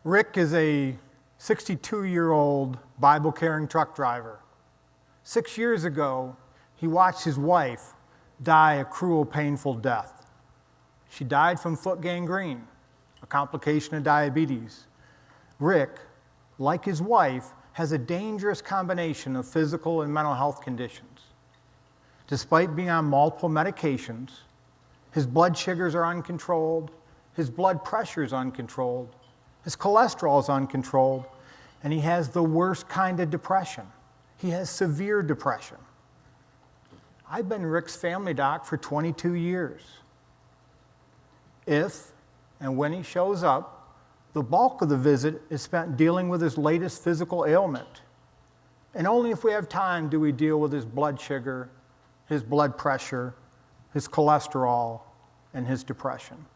Rick is a 62-year-old Bible-carrying truck driver. 6 years ago, he watched his wife die a cruel, painful death. She died from foot gangrene, a complication of diabetes. Rick, like his wife, has a dangerous combination of physical and mental health conditions. Despite being on multiple medications, his blood sugars are uncontrolled, his blood pressure is uncontrolled, his cholesterol is uncontrolled, and he has the worst kind of depression. He has severe depression. I've been Rick's family doc for 22 years. If and when he shows up, the bulk of the visit is spent dealing with his latest physical ailment. And only if we have time do we deal with his blood sugar, his blood pressure, his cholesterol, and his depression.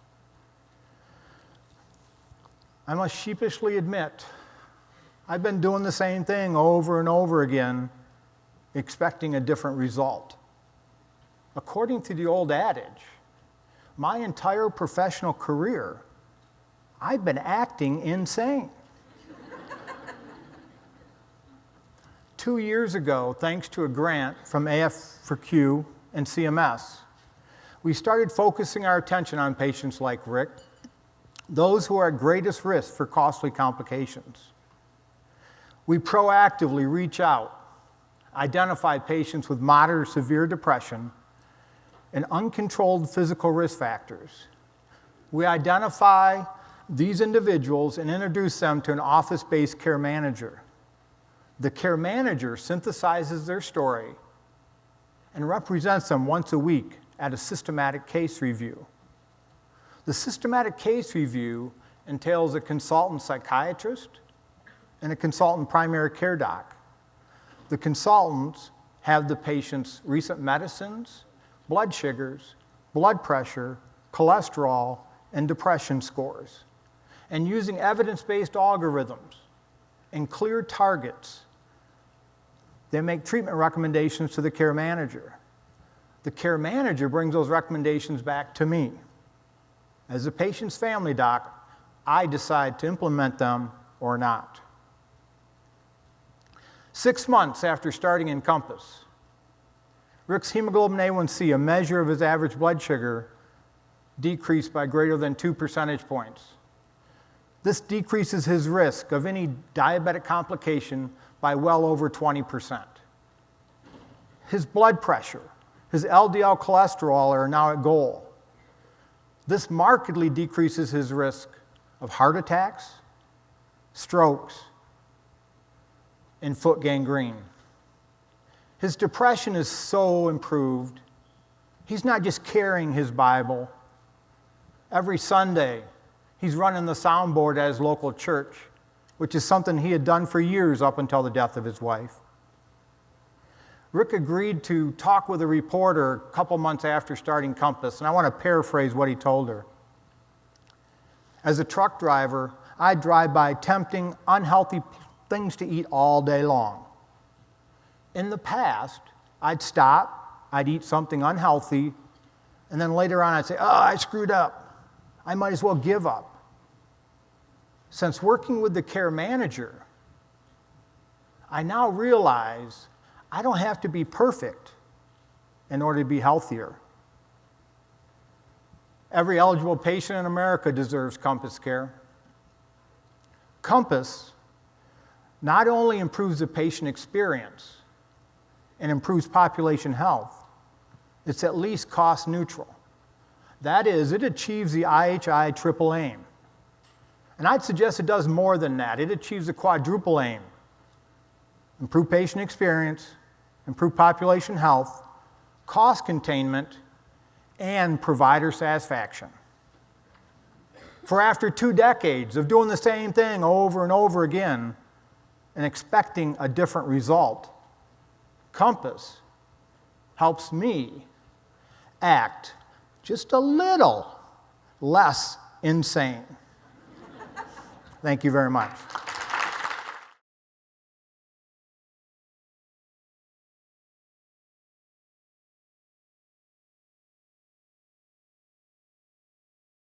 I must sheepishly admit, I've been doing the same thing over and over again, expecting a different result. According to the old adage, my entire professional career, I've been acting insane. 2 years ago, thanks to a grant from AF4Q and CMS, we started focusing our attention on patients like Rick, those who are at greatest risk for costly complications. We proactively reach out, identify patients with moderate or severe depression and uncontrolled physical risk factors. We identify these individuals and introduce them to an office-based care manager. The care manager synthesizes their story and represents them once a week at a systematic case review. The systematic case review entails a consultant psychiatrist and a consultant primary care doc. The consultants have the patient's recent medicines, blood sugars, blood pressure, cholesterol, and depression scores. And using evidence-based algorithms and clear targets, they make treatment recommendations to the care manager. The care manager brings those recommendations back to me. As a patient's family doc, I decide to implement them or not. 6 months after starting Encompass, Rick's hemoglobin A1C, a measure of his average blood sugar, decreased by greater than 2 percentage points. This decreases his risk of any diabetic complication by well over 20%. His blood pressure, his LDL cholesterol are now at goal. This markedly decreases his risk of heart attacks, strokes, and foot gangrene. His depression is so improved. He's not just carrying his Bible. Every Sunday, he's running the soundboard at his local church, which is something he had done for years up until the death of his wife. Rick agreed to talk with a reporter a couple months after starting Compass, and I want to paraphrase what he told her. As a truck driver, I drive by tempting, unhealthy things to eat all day long. In the past, I'd stop, I'd eat something unhealthy, and then later on I'd say, oh, I screwed up. I might as well give up. Since working with the care manager, I now realize I don't have to be perfect in order to be healthier. Every eligible patient in America deserves Compass care. Compass not only improves the patient experience and improves population health, it's at least cost neutral. That is, it achieves the IHI triple aim. And I'd suggest it does more than that. It achieves the quadruple aim. Improve patient experience, improve population health, cost containment, and provider satisfaction. For after 2 decades of doing the same thing over and over again and expecting a different result, Compass helps me act just a little less insane. Thank you very much.